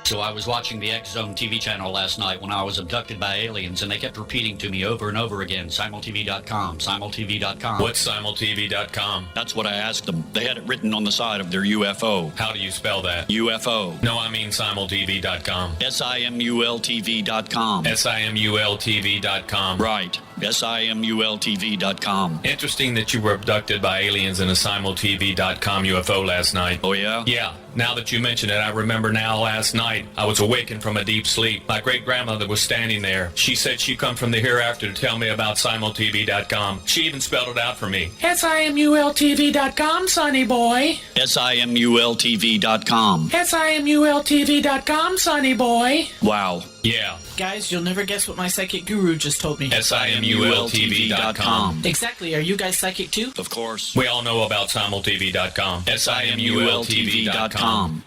So I was watching the X Zone TV channel last night when I was abducted by aliens, and they kept repeating to me over and over again, simultv.com, simultv.com. What's simultv.com? That's what I asked them. They had it written on the side of their UFO. How do you spell that? UFO. No, I mean simultv.com. simultv.com. simultv.com. Right. simultv.com. Interesting that you were abducted by aliens in a simultv.com UFO last night. Oh, yeah? Yeah. Now that you mention it, I remember now last night I was awakened from a deep sleep. My great-grandmother was standing there. She said she'd come from the hereafter to tell me about simultv.com. She even spelled it out for me. simultv.com, sonny boy. simultv.com. simultv.com, sonny boy. Wow. Yeah. Guys, you'll never guess what my psychic guru just told me. simultv.com. Exactly. Are you guys psychic too? Of course. We all know about simultv.com. simultv.com.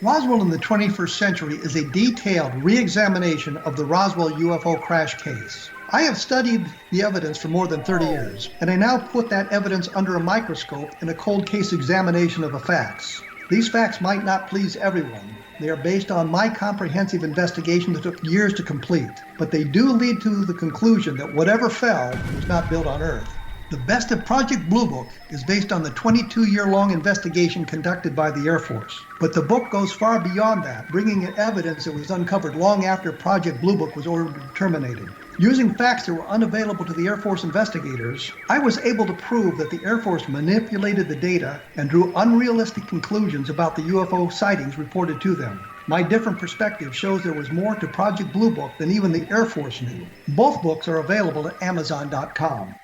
Roswell in the 21st century is a detailed re-examination of the Roswell UFO crash case. I have studied the evidence for more than 30 years, and I now put that evidence under a microscope in a cold case examination of the facts. These facts might not please everyone. They are based on my comprehensive investigation that took years to complete, but they do lead to the conclusion that whatever fell was not built on Earth. The best of Project Blue Book is based on the 22-year-long investigation conducted by the Air Force. But the book goes far beyond that, bringing in evidence that was uncovered long after Project Blue Book was ordered terminated. Using facts that were unavailable to the Air Force investigators, I was able to prove that the Air Force manipulated the data and drew unrealistic conclusions about the UFO sightings reported to them. My different perspective shows there was more to Project Blue Book than even the Air Force knew. Both books are available at Amazon.com.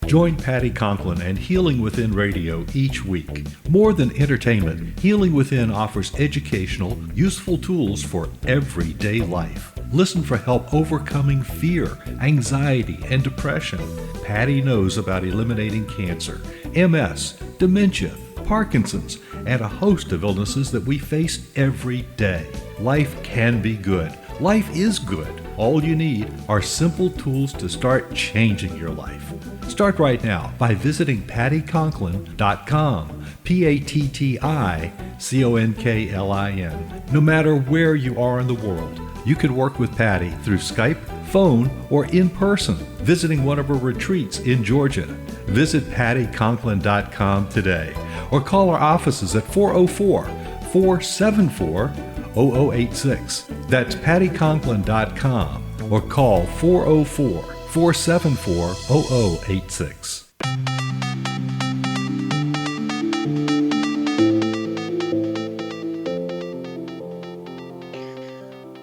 Join Patty Conklin and Healing Within Radio each week. More than entertainment, Healing Within offers educational, useful tools for everyday life. Listen for help overcoming fear, anxiety, and depression. Patty knows about eliminating cancer, MS, dementia, Parkinson's, and a host of illnesses that we face every day. Life can be good. Life is good. All you need are simple tools to start changing your life. Start right now by visiting pattyconklin.com, PATTICONKLIN. No matter where you are in the world, you can work with Patty through Skype, phone, or in person, visiting one of her retreats in Georgia. Visit pattyconklin.com today or call our offices at 404-474-0086. That's pattyconklin.com or call 404-474-0086.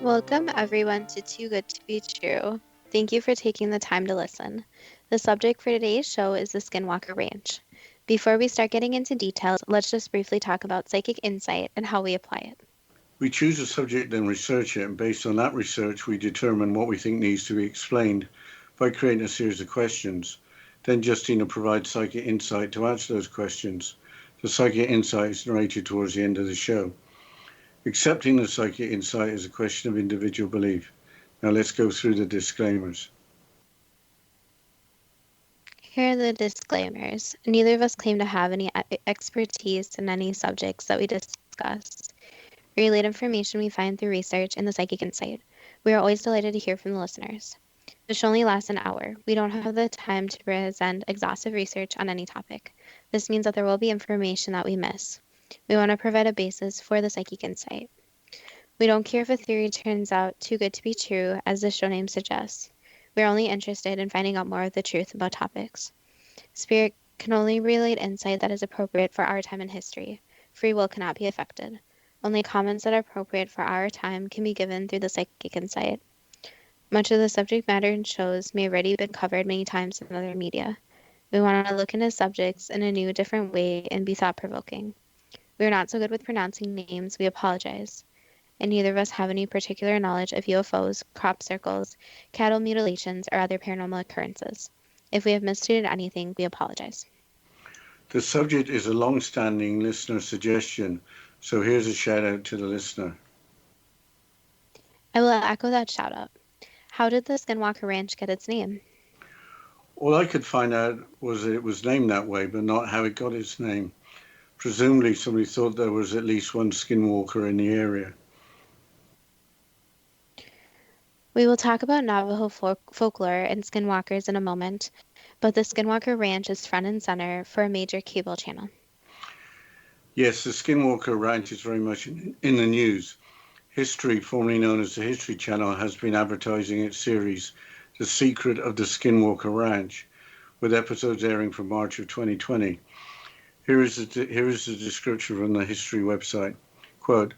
Welcome everyone to Too Good to Be True. Thank you for taking the time to listen. The subject for today's show is the Skinwalker Ranch. Before we start getting into details, let's just briefly talk about psychic insight and how we apply it. We choose a subject and research it, and based on that research, we determine what we think needs to be explained by creating a series of questions. Then Justina provides psychic insight to answer those questions. The psychic insight is narrated towards the end of the show. Accepting the psychic insight is a question of individual belief. Now let's go through the disclaimers. Here are the disclaimers. Neither of us claim to have any expertise in any subjects that we discuss. We relate information we find through research and the psychic insight. We are always delighted to hear from the listeners. The show only lasts an hour. We don't have the time to present exhaustive research on any topic. This means that there will be information that we miss. We want to provide a basis for the psychic insight. We don't care if a theory turns out too good to be true, as the show name suggests. We are only interested in finding out more of the truth about topics. Spirit can only relate insight that is appropriate for our time in history. Free will cannot be affected. Only comments that are appropriate for our time can be given through the psychic insight. Much of the subject matter in shows may already been covered many times in other media. We want to look into subjects in a new, different way and be thought-provoking. We are not so good with pronouncing names, we apologize. And neither of us have any particular knowledge of UFOs, crop circles, cattle mutilations, or other paranormal occurrences. If we have misstated anything, we apologize. The subject is a long-standing listener suggestion, so here's a shout-out to the listener. I will echo that shout-out. How did the Skinwalker Ranch get its name? All I could find out was that it was named that way, but not how it got its name. Presumably somebody thought there was at least one skinwalker in the area. We will talk about Navajo folklore and skinwalkers in a moment, but the Skinwalker Ranch is front and center for a major cable channel. Yes, the Skinwalker Ranch is very much in the news. History, formerly known as the History Channel, has been advertising its series, The Secret of the Skinwalker Ranch, with episodes airing from March of 2020. Here is the description from the History website. Quote,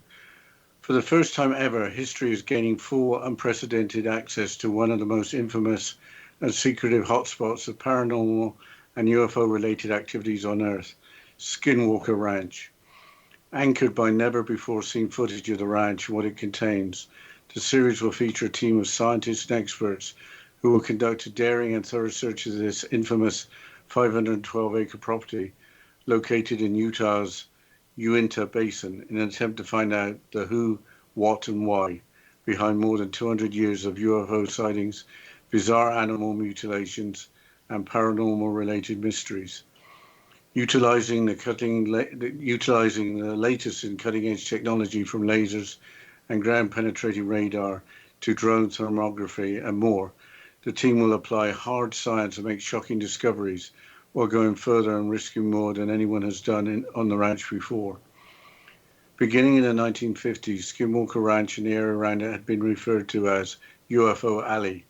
"For the first time ever, history is gaining full, unprecedented access to one of the most infamous and secretive hotspots of paranormal and UFO-related activities on Earth, Skinwalker Ranch. Anchored by never-before-seen footage of the ranch and what it contains, the series will feature a team of scientists and experts who will conduct a daring and thorough search of this infamous 512-acre property located in Utah's Uinta Basin in an attempt to find out the who, what, and why behind more than 200 years of UFO sightings, bizarre animal mutilations, and paranormal-related mysteries. Utilizing the latest in cutting-edge technology from lasers and ground-penetrating radar to drone thermography and more, the team will apply hard science and make shocking discoveries while going further and risking more than anyone has done on the ranch before. Beginning in the 1950s, Skinwalker Ranch and the area around it had been referred to as UFO Alley,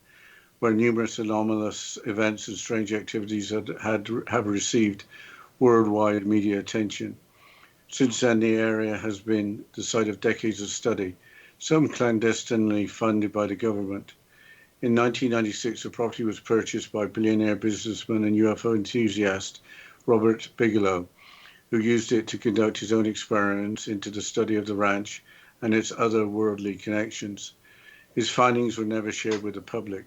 where numerous anomalous events and strange activities have received worldwide media attention. Since then, the area has been the site of decades of study, some clandestinely funded by the government. In 1996, the property was purchased by billionaire businessman and UFO enthusiast Robert Bigelow, who used it to conduct his own experiments into the study of the ranch and its otherworldly connections. His findings were never shared with the public.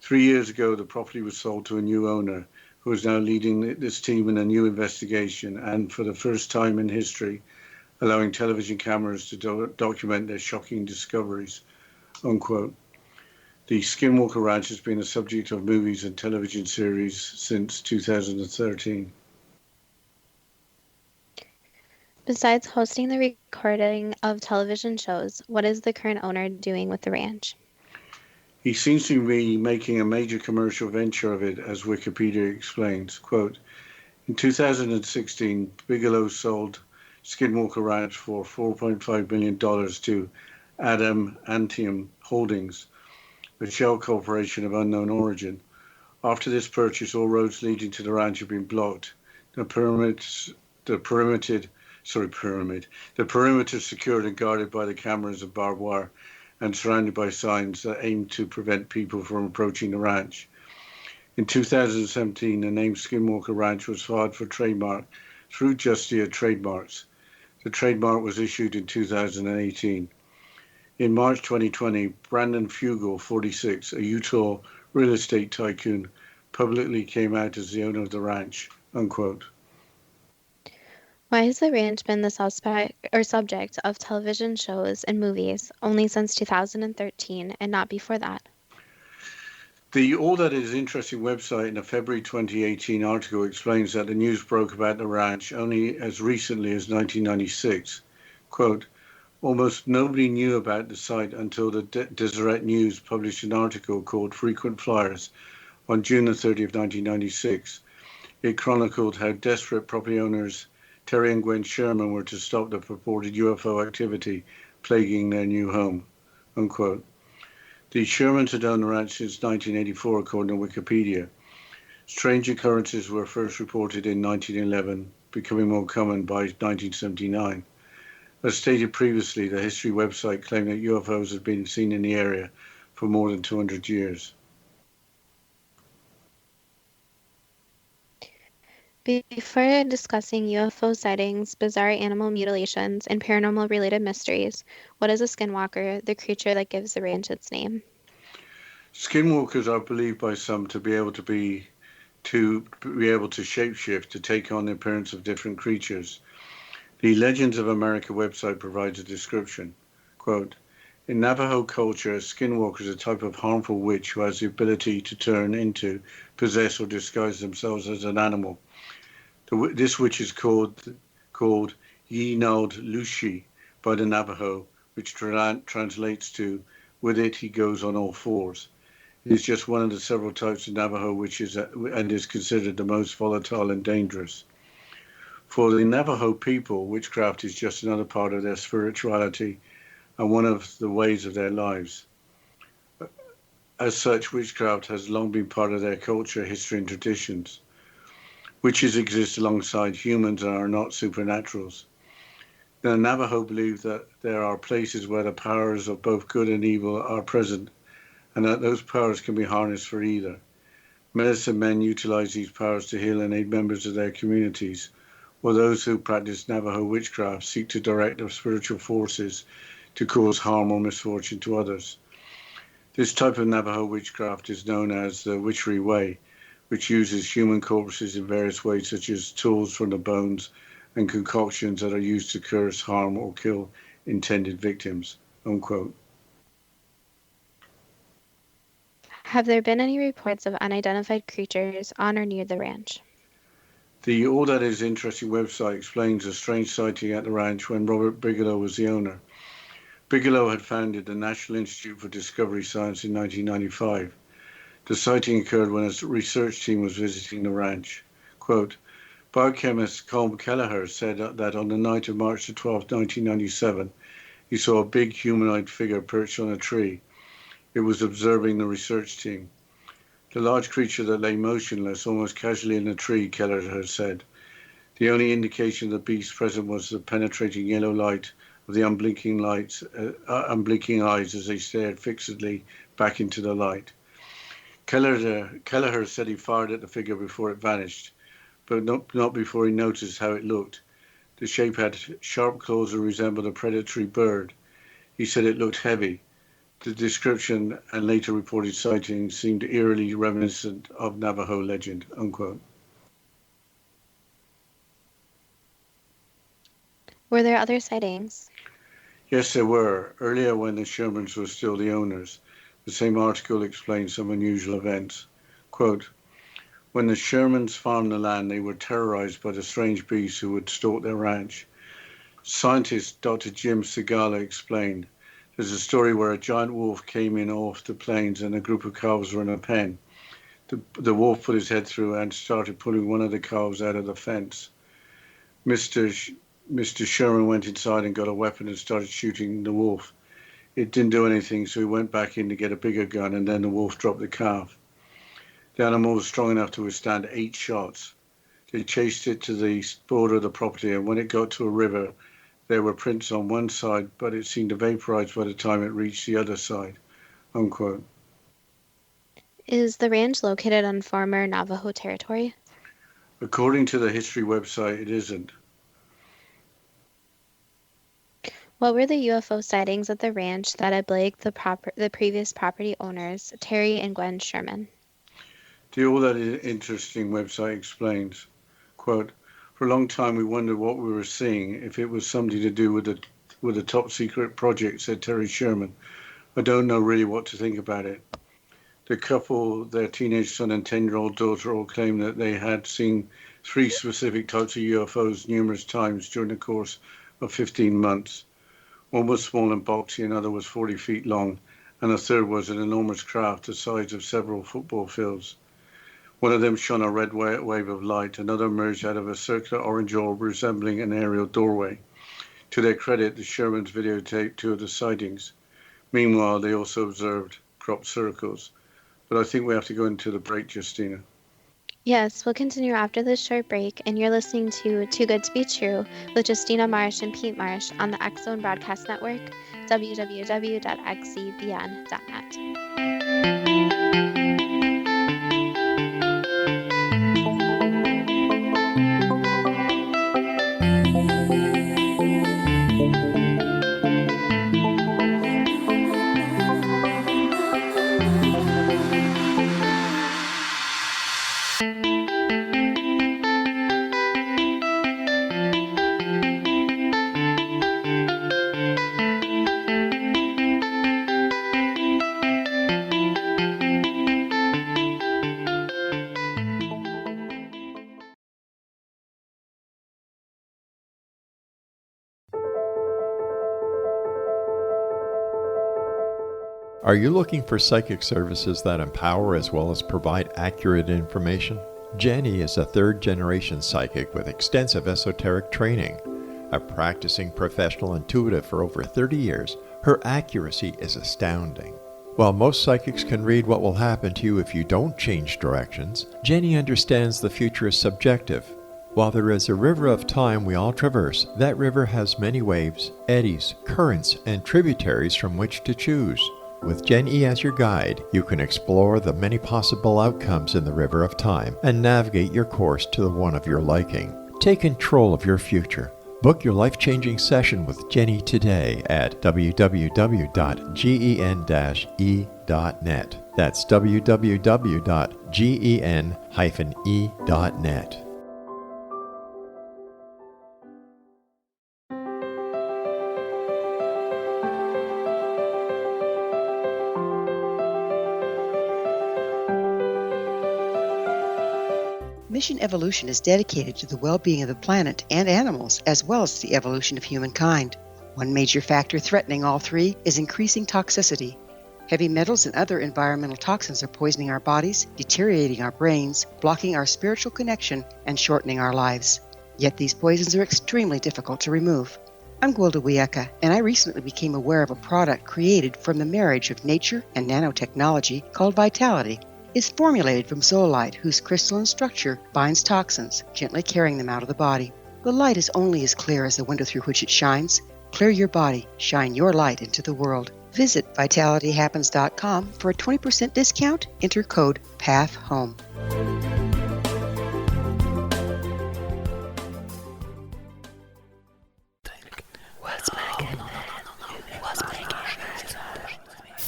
3 years ago, the property was sold to a new owner, who is now leading this team in a new investigation and, for the first time in history, allowing television cameras to document their shocking discoveries, unquote. The Skinwalker Ranch has been the subject of movies and television series since 2013. Besides hosting the recording of television shows, what is the current owner doing with the ranch? He seems to be making a major commercial venture of it, as Wikipedia explains. Quote, in 2016, Bigelow sold Skinwalker Ranch for $4.5 million to Adamantium Holdings, a shell corporation of unknown origin. After this purchase, all roads leading to the ranch have been blocked. The perimeter secured and guarded by the cameras of barbed wire and surrounded by signs that aim to prevent people from approaching the ranch. In 2017, the name Skinwalker Ranch was filed for trademark through Justia Trademarks. The trademark was issued in 2018. In March 2020, Brandon Fugel, 46, a Utah real estate tycoon, publicly came out as the owner of the ranch, unquote. Why has the ranch been the subject of television shows and movies only since 2013 and not before that? The All That Is Interesting website in a February 2018 article explains that the news broke about the ranch only as recently as 1996. Quote, almost nobody knew about the site until the Deseret News published an article called Frequent Flyers on June 30, 1996. It chronicled how desperate property owners Terry and Gwen Sherman were to stop the purported UFO activity plaguing their new home, unquote. The Shermans had owned the ranch since 1984, according to Wikipedia. Strange occurrences were first reported in 1911, becoming more common by 1979. As stated previously, the history website claimed that UFOs had been seen in the area for more than 200 years. Before discussing UFO sightings, bizarre animal mutilations, and paranormal-related mysteries, what is a skinwalker, the creature that gives the ranch its name? Skinwalkers are believed by some to be able to shapeshift to take on the appearance of different creatures. The Legends of America website provides a description. Quote, In Navajo culture, a skinwalker is a type of harmful witch who has the ability to turn into, possess, or disguise themselves as an animal. This witch is called Yinald Lushi by the Navajo, which translates to, with it he goes on all fours. It is just one of the several types of Navajo witches and is considered the most volatile and dangerous. For the Navajo people, witchcraft is just another part of their spirituality and one of the ways of their lives. As such, witchcraft has long been part of their culture, history, and traditions. Witches exist alongside humans and are not supernaturals. The Navajo believe that there are places where the powers of both good and evil are present, and that those powers can be harnessed for either. Medicine men utilize these powers to heal and aid members of their communities, while those who practice Navajo witchcraft seek to direct their spiritual forces to cause harm or misfortune to others. This type of Navajo witchcraft is known as the witchery way, which uses human corpses in various ways, such as tools from the bones and concoctions that are used to curse, harm, or kill intended victims." Unquote. Have there been any reports of unidentified creatures on or near the ranch? The All That Is Interesting website explains a strange sighting at the ranch when Robert Bigelow was the owner. Bigelow had founded the National Institute for Discovery Science in 1995. The sighting occurred when a research team was visiting the ranch. Quote, biochemist Colm Kelleher said that on the night of March 12, 1997, he saw a big humanoid figure perched on a tree. It was observing the research team. The large creature that lay motionless, almost casually in a tree, Kelleher said. The only indication of the beast present was the penetrating yellow light of the unblinking eyes as they stared fixedly back into the light. Kelleher said he fired at the figure before it vanished, but not before he noticed how it looked. The shape had sharp claws and resembled a predatory bird. He said it looked heavy. The description and later reported sightings seemed eerily reminiscent of Navajo legend. Unquote. Were there other sightings? Yes, there were. Earlier, when the Shermans were still the owners, the same article explained some unusual events. Quote, when the Shermans farmed the land, they were terrorized by the strange beasts who would stalk their ranch. Scientist Dr. Jim Segala explained, there's a story where a giant wolf came in off the plains and a group of calves were in a pen. The wolf put his head through and started pulling one of the calves out of the fence. Mr. Sherman went inside and got a weapon and started shooting the wolf. It didn't do anything, so he went back in to get a bigger gun, and then the wolf dropped the calf. The animal was strong enough to withstand 8 shots. They chased it to the border of the property, and when it got to a river, there were prints on one side, but it seemed to vaporize by the time it reached the other side. Unquote. Is the ranch located on former Navajo territory? According to the history website, it isn't. What were the UFO sightings at the ranch that had plagued the previous property owners, Terry and Gwen Sherman? The All That Is Interesting website explains, quote, for a long time we wondered what we were seeing, if it was something to do with a top secret project, said Terry Sherman. I don't know really what to think about it. The couple, their teenage son and 10-year-old daughter all claimed that they had seen 3 specific types of UFOs numerous times during the course of 15 months. One was small and bulky, another was 40 feet long, and a third was an enormous craft the size of several football fields. One of them shone a red wave of light, another emerged out of a circular orange orb resembling an aerial doorway. To their credit, the Shermans videotaped 2 of the sightings. Meanwhile, they also observed crop circles. But I think we have to go into the break, Justina. Yes, we'll continue after this short break, and you're listening to Too Good to Be True with Justina Marsh and Pete Marsh on the X Zone Broadcast Network, www.xzbn.net. Are you looking for psychic services that empower as well as provide accurate information? Jenny is a third-generation psychic with extensive esoteric training. A practicing professional intuitive for over 30 years, her accuracy is astounding. While most psychics can read what will happen to you if you don't change directions, Jenny understands the future is subjective. While there is a river of time we all traverse, that river has many waves, eddies, currents, and tributaries from which to choose. With Jenny as your guide, you can explore the many possible outcomes in the river of time and navigate your course to the one of your liking. Take control of your future. Book your life-changing session with Jenny today at www.gen-e.net. That's www.gen-e.net. Mission Evolution is dedicated to the well-being of the planet and animals, as well as the evolution of humankind. One major factor threatening all three is increasing toxicity. Heavy metals and other environmental toxins are poisoning our bodies, deteriorating our brains, blocking our spiritual connection, and shortening our lives. Yet these poisons are extremely difficult to remove. I'm Gwilda Wiyaka, and I recently became aware of a product created from the marriage of nature and nanotechnology called Vitality. It's formulated from zoolite, whose crystalline structure binds toxins, gently carrying them out of the body. The light is only as clear as the window through which it shines. Clear your body, shine your light into the world. Visit vitalityhappens.com for a 20% discount. Enter code PATHHOME.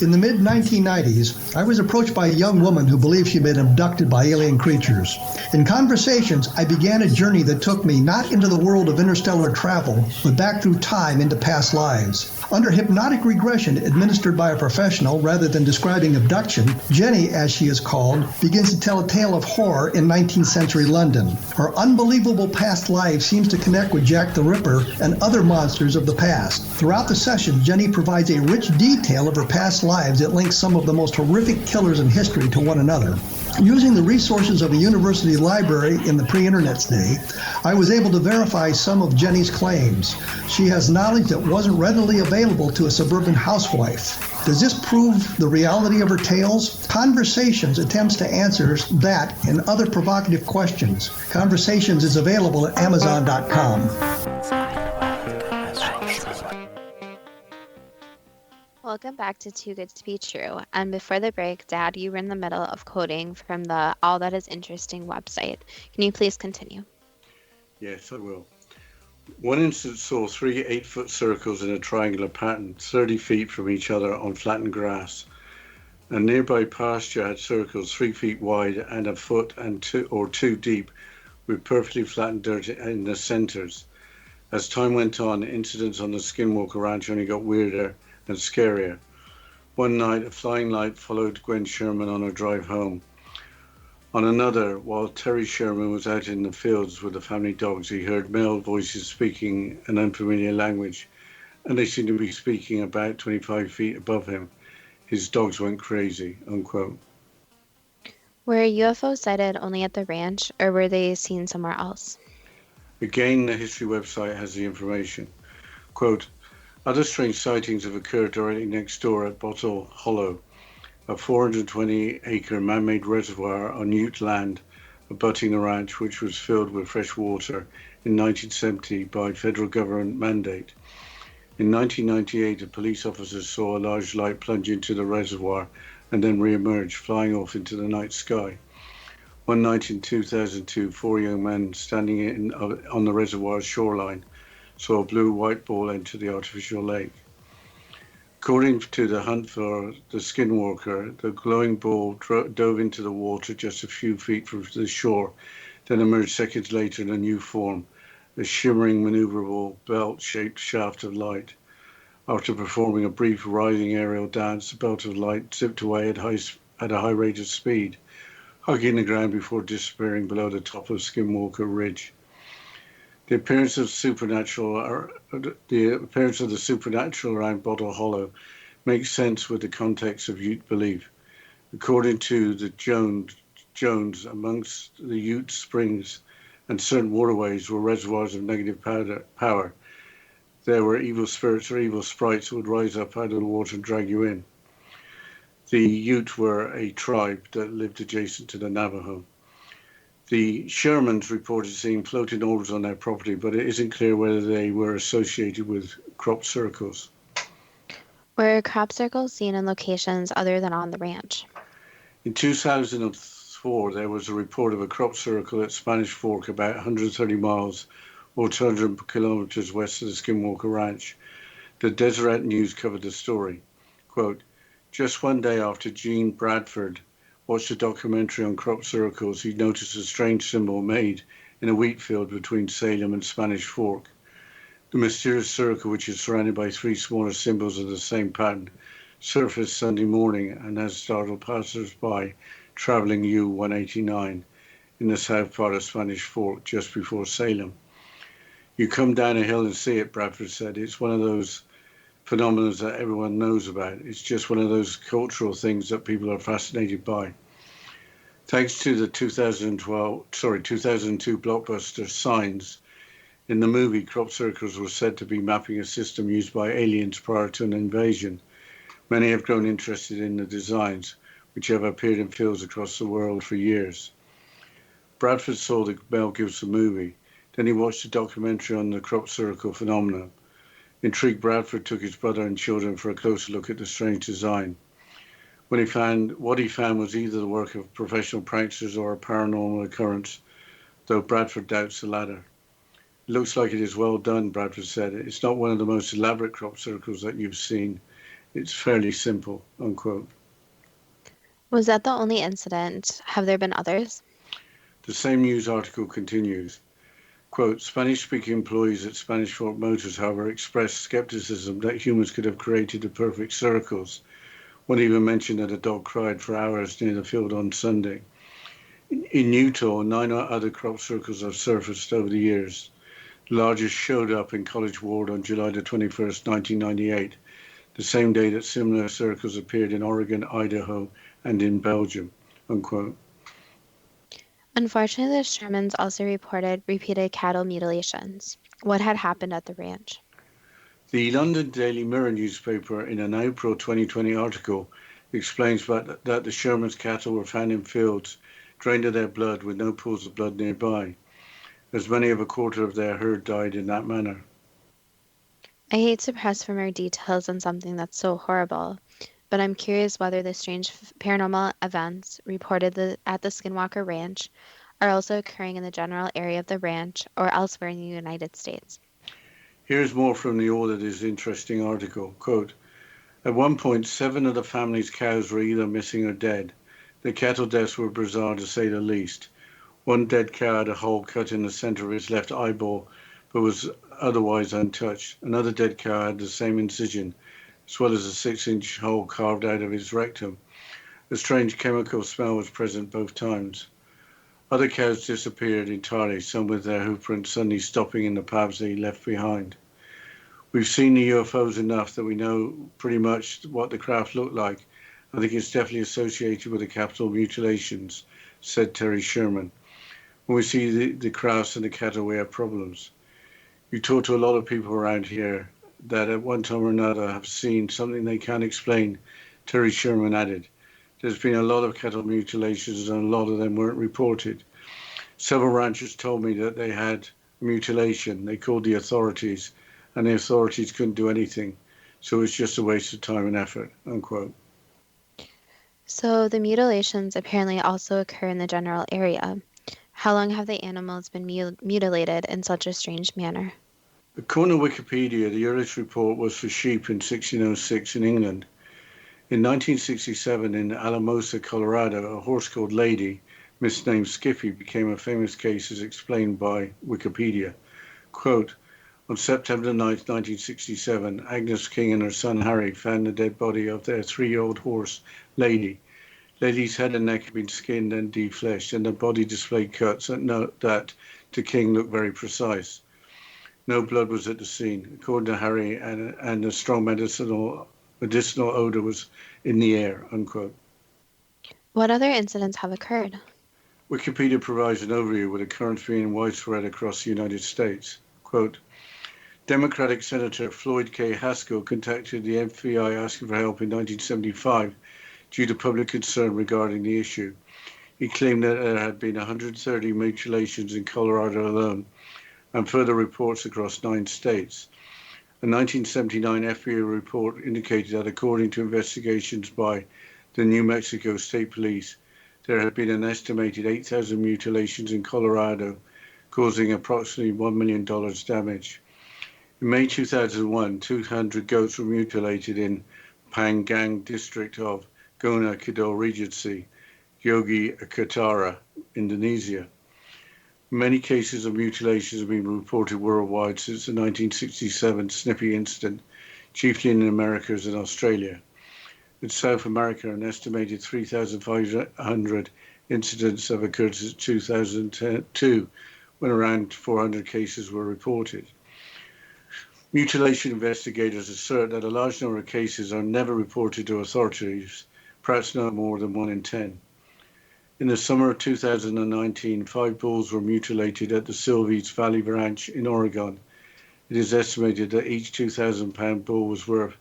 In the mid-1990s, I was approached by a young woman who believed she'd been abducted by alien creatures. In conversations, I began a journey that took me not into the world of interstellar travel, but back through time into past lives. Under hypnotic regression administered by a professional rather than describing abduction, Jenny, as she is called, begins to tell a tale of horror in 19th century London. Her unbelievable past life seems to connect with Jack the Ripper and other monsters of the past. Throughout the session, Jenny provides a rich detail of her past lives that links some of the most horrific killers in history to one another. Using the resources of a university library in the pre-internet day, I was able to verify some of Jenny's claims. She has knowledge that wasn't readily available to a suburban housewife. Does this prove the reality of her tales? Conversations attempts to answer that and other provocative questions. Conversations is available at Amazon.com. Welcome back to Too Good to Be True. And before the break, Dad, you were in the middle of quoting from the All That Is Interesting website. Can you please continue? Yes, I will. One instance saw 3 8-foot circles in a triangular pattern, 30 feet from each other on flattened grass. A nearby pasture had circles 3 feet wide and a foot and two deep, with perfectly flattened dirt in the centers. As time went on, incidents on the Skinwalker Ranch only got weirder and scarier. One night, a flying light followed Gwen Sherman on her drive home. On another, while Terry Sherman was out in the fields with the family dogs, he heard male voices speaking an unfamiliar language, and they seemed to be speaking about 25 feet above him. His dogs went crazy, unquote. Were UFOs sighted only at the ranch, or were they seen somewhere else? Again, the history website has the information. Quote, other strange sightings have occurred directly next door at Bottle Hollow, a 420-acre man-made reservoir on Ute land abutting the ranch, which was filled with fresh water in 1970 by federal government mandate. In 1998, a police officer saw a large light plunge into the reservoir and then re-emerge, flying off into the night sky. One night in 2002, 4 young men standing on the reservoir's shoreline saw a blue-white ball enter the artificial lake. According to the hunt for the Skinwalker, the glowing ball dove into the water just a few feet from the shore, then emerged seconds later in a new form, a shimmering, maneuverable, belt-shaped shaft of light. After performing a brief writhing aerial dance, the belt of light zipped away at a high rate of speed, hugging the ground before disappearing below the top of Skinwalker Ridge. The appearance of the supernatural around Bottle Hollow makes sense with the context of Ute belief. According to the Jones, amongst the Ute springs and certain waterways were reservoirs of negative power. There were evil spirits or evil sprites who would rise up out of the water and drag you in. The Ute were a tribe that lived adjacent to the Navajo. The Shermans reported seeing floating orbs on their property, but it isn't clear whether they were associated with crop circles. Were crop circles seen in locations other than on the ranch? In 2004, there was a report of a crop circle at Spanish Fork about 130 miles or 200 kilometers west of the Skinwalker Ranch. The Deseret News covered the story. Quote, just one day after Gene Bradford watched a documentary on crop circles, he noticed a strange symbol made in a wheat field between Salem and Spanish Fork. The mysterious circle, which is surrounded by three smaller symbols of the same pattern, surfaced Sunday morning and has startled passers-by traveling U-189 in the south part of Spanish Fork just before Salem. You come down a hill and see it, Bradford said. It's one of those phenomena that everyone knows about. It's just one of those cultural things that people are fascinated by. Thanks to the 2002 blockbuster Signs, in the movie, crop circles were said to be mapping a system used by aliens prior to an invasion. Many have grown interested in the designs, which have appeared in fields across the world for years. Bradford saw the Mel Gibson movie. Then he watched a documentary on the crop circle phenomenon. Intrigued, Bradford took his brother and children for a closer look at the strange design. What he found was either the work of professional pranksters or a paranormal occurrence, though Bradford doubts the latter. It looks like it is well done, Bradford said. It's not one of the most elaborate crop circles that you've seen. It's fairly simple, unquote. Was that the only incident? Have there been others? The same news article continues. Quote, Spanish-speaking employees at Spanish Fork Motors, however, expressed skepticism that humans could have created the perfect circles. One even mentioned that a dog cried for hours near the field on Sunday. In Utah, 9 other crop circles have surfaced over the years. The largest showed up in College Ward on July the 21st, 1998, the same day that similar circles appeared in Oregon, Idaho, and in Belgium, unquote. Unfortunately, the Shermans also reported repeated cattle mutilations. What had happened at the ranch? The London Daily Mirror newspaper, in an April 2020 article, explains that the Shermans' cattle were found in fields, drained of their blood with no pools of blood nearby. As many of a quarter of their herd died in that manner. I hate to press for more details on something that's so horrible, but I'm curious whether the strange paranormal events reported at the Skinwalker Ranch are also occurring in the general area of the ranch or elsewhere in the United States. Here's more from the author of this interesting article. Quote, at one point, 7 of the family's cows were either missing or dead. The cattle deaths were bizarre to say the least. One dead cow had a hole cut in the center of its left eyeball, but was otherwise untouched. Another dead cow had the same incision, as well as a 6-inch hole carved out of its rectum. A strange chemical smell was present both times. Other cows disappeared entirely, some with their hoofprints suddenly stopping in the paths they left behind. We've seen the UFOs enough that we know pretty much what the craft looked like. I think it's definitely associated with the capital mutilations, said Terry Sherman. When we see the crafts and the cattle, we have problems. You talk to a lot of people around here that at one time or another have seen something they can't explain, Terry Sherman added. There's been a lot of cattle mutilations and a lot of them weren't reported. Several ranchers told me that they had a mutilation. They called the authorities and the authorities couldn't do anything. So it was just a waste of time and effort, unquote. So the mutilations apparently also occur in the general area. How long have the animals been mutilated in such a strange manner? According to Wikipedia, the earliest report was for sheep in 1606 in England. In 1967, in Alamosa, Colorado, a horse called Lady, misnamed Skippy, became a famous case as explained by Wikipedia. Quote, on September 9, 1967, Agnes King and her son Harry found the dead body of their 3-year-old horse, Lady. Lady's head and neck had been skinned and defleshed, and the body displayed cuts that to King looked very precise. No blood was at the scene. According to Harry and a strong medicinal Medicinal odor was in the air, unquote. What other incidents have occurred? Wikipedia provides an overview with occurrence being widespread across the United States. Quote, Democratic Senator Floyd K. Haskell contacted the FBI asking for help in 1975 due to public concern regarding the issue. He claimed that there had been 130 mutilations in Colorado alone and further reports across 9 states. A 1979 FBI report indicated that according to investigations by the New Mexico State Police, there had been an estimated 8,000 mutilations in Colorado, causing approximately $1 million damage. In May 2001, 200 goats were mutilated in Panggang district of Gunung Kidul Regency, Yogyakarta, Indonesia. Many cases of mutilations have been reported worldwide since the 1967 Snippy incident, chiefly in the Americas and Australia. In South America, an estimated 3,500 incidents have occurred since 2002, when around 400 cases were reported. Mutilation investigators assert that a large number of cases are never reported to authorities, perhaps no more than 1 in 10. In the summer of 2019, 5 bulls were mutilated at the Silvies Valley Ranch in Oregon. It is estimated that each 2,000-pound bull was worth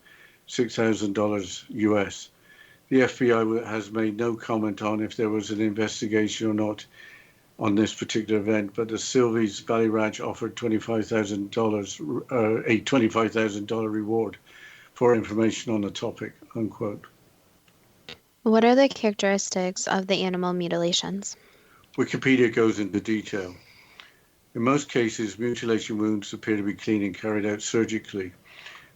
$6,000 US. The FBI has made no comment on if there was an investigation or not on this particular event, but the Silvies Valley Ranch offered $25,000, a $25,000 reward for information on the topic, unquote. What are the characteristics of the animal mutilations? Wikipedia goes into detail. In most cases, mutilation wounds appear to be clean and carried out surgically.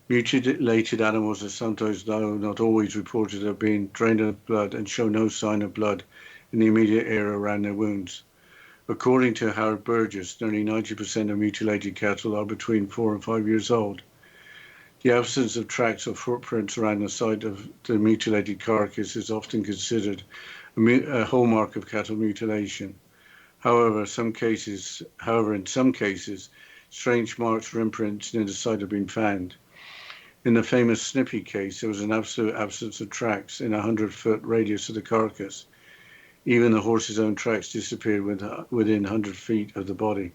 Mutilated animals are sometimes, though not always, reported as being drained of blood and show no sign of blood in the immediate area around their wounds. According to Howard Burgess, nearly 90% of mutilated cattle are between 4 and 5 years old. The absence of tracks or footprints around the site of the mutilated carcass is often considered a hallmark of cattle mutilation. However, in some cases, strange marks or imprints near the site have been found. In the famous Snippy case, there was an absolute absence of tracks in a 100-foot radius of the carcass. Even the horse's own tracks disappeared within 100 feet of the body.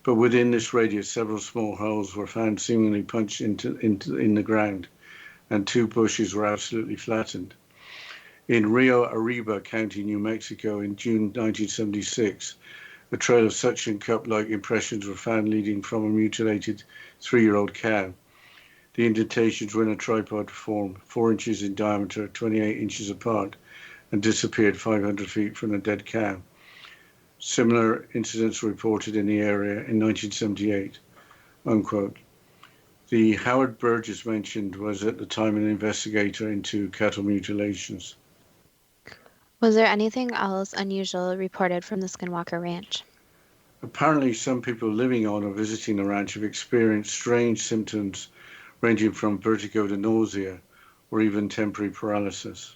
But within this radius, several small holes were found seemingly punched in the ground, and 2 bushes were absolutely flattened. In Rio Arriba County, New Mexico, in June 1976, a trail of suction cup-like impressions were found leading from a mutilated 3-year-old cow. The indentations were in a tripod form, 4 inches in diameter, 28 inches apart, and disappeared 500 feet from the dead cow. Similar incidents were reported in the area in 1978, unquote. The Howard Burgess mentioned was at the time an investigator into cattle mutilations. Was there anything else unusual reported from the Skinwalker Ranch? Apparently, some people living on or visiting the ranch have experienced strange symptoms ranging from vertigo to nausea or even temporary paralysis.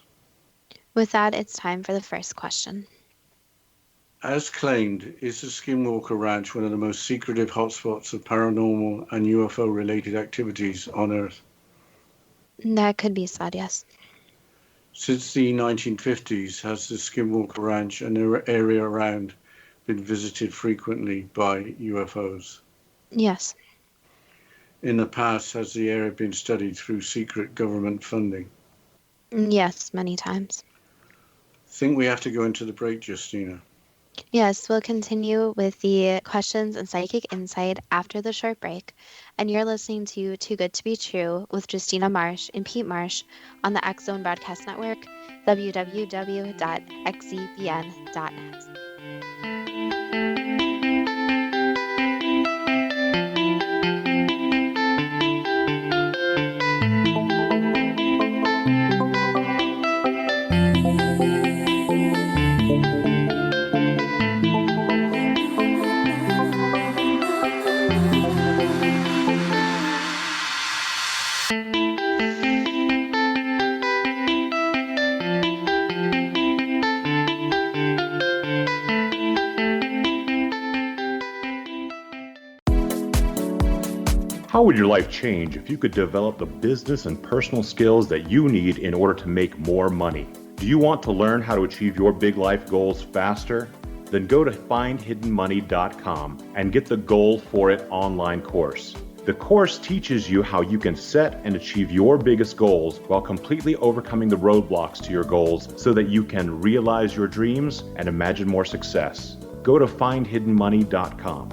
With that, it's time for the first question. As claimed, is the Skinwalker Ranch one of the most secretive hotspots of paranormal and UFO-related activities on Earth? That could be said, yes. Since the 1950s, has the Skinwalker Ranch and the area around been visited frequently by UFOs? Yes. In the past, has the area been studied through secret government funding? Yes, many times. Think we have to go into the break, Justina? Yes, we'll continue with the questions and psychic insight after the short break. And you're listening to Too Good to Be True with Justina Marsh and Pete Marsh on the X Zone Broadcast Network, www.xzbn.net. How would your life change if you could develop the business and personal skills that you need in order to make more money? Do you want to learn how to achieve your big life goals faster? Then go to findhiddenmoney.com and get the Goal for It online course. The course teaches you how you can set and achieve your biggest goals while completely overcoming the roadblocks to your goals so that you can realize your dreams and imagine more success. Go to findhiddenmoney.com.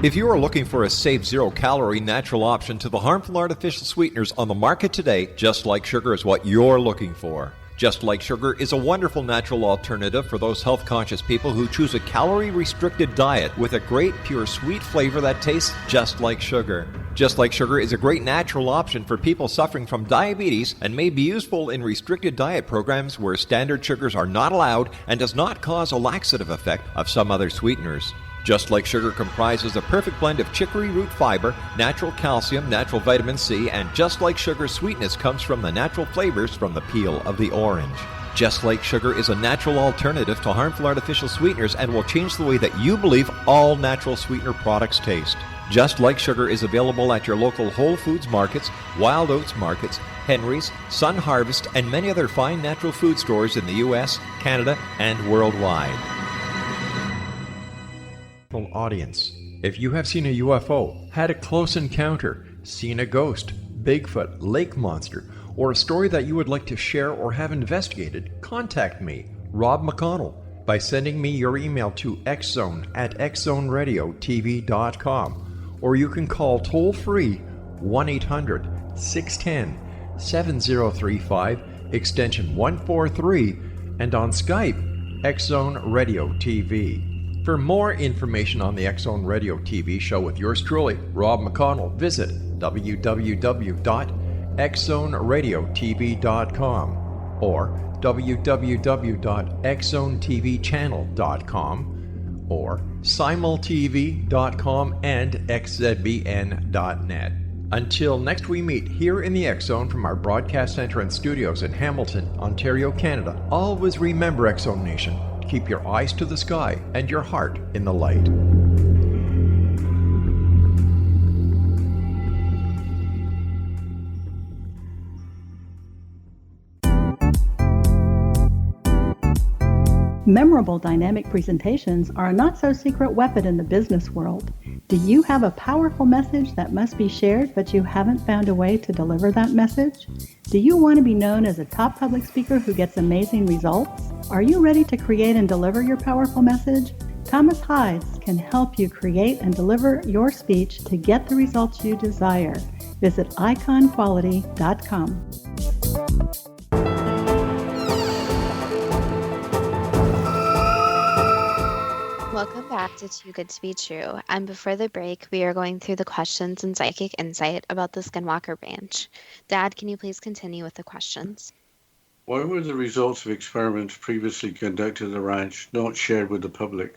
If you are looking for a safe, zero-calorie natural option to the harmful artificial sweeteners on the market today, Just Like Sugar is what you're looking for. Just Like Sugar is a wonderful natural alternative for those health-conscious people who choose a calorie-restricted diet with a great, pure, sweet flavor that tastes just like sugar. Just Like Sugar is a great natural option for people suffering from diabetes and may be useful in restricted diet programs where standard sugars are not allowed and does not cause a laxative effect of some other sweeteners. Just Like Sugar comprises a perfect blend of chicory root fiber, natural calcium, natural vitamin C, and Just Like Sugar's sweetness comes from the natural flavors from the peel of the orange. Just Like Sugar is a natural alternative to harmful artificial sweeteners and will change the way that you believe all natural sweetener products taste. Just Like Sugar is available at your local Whole Foods markets, Wild Oats markets, Henry's, Sun Harvest, and many other fine natural food stores in the U.S., Canada, and worldwide. Audience, if you have seen a UFO, had a close encounter, seen a ghost, Bigfoot, lake monster, or a story that you would like to share or have investigated, contact me, Rob McConnell, by sending me your email to xzone@xzoneradiotv.com, or you can call toll-free 1-800-610-7035, extension 143, and on Skype, X-Zone Radio TV. For more information on the X-Zone Radio TV show with yours truly, Rob McConnell, visit www.xzoneradiotv.com or www.xzonetvchannel.com or simultv.com and xzbn.net. Until next we meet here in the X-Zone from our broadcast center and studios in Hamilton, Ontario, Canada, always remember, X-Zone Nation, keep your eyes to the sky and your heart in the light. Memorable dynamic presentations are a not-so-secret weapon in the business world. Do you have a powerful message that must be shared, but you haven't found a way to deliver that message? Do you want to be known as a top public speaker who gets amazing results? Are you ready to create and deliver your powerful message? Thomas Hides can help you create and deliver your speech to get the results you desire. Visit iconquality.com. Welcome back to Too Good to Be True. And before the break, we are going through the questions and psychic insight about the Skinwalker Ranch. Dad, can you please continue with the questions? Why were the results of experiments previously conducted at the ranch not shared with the public?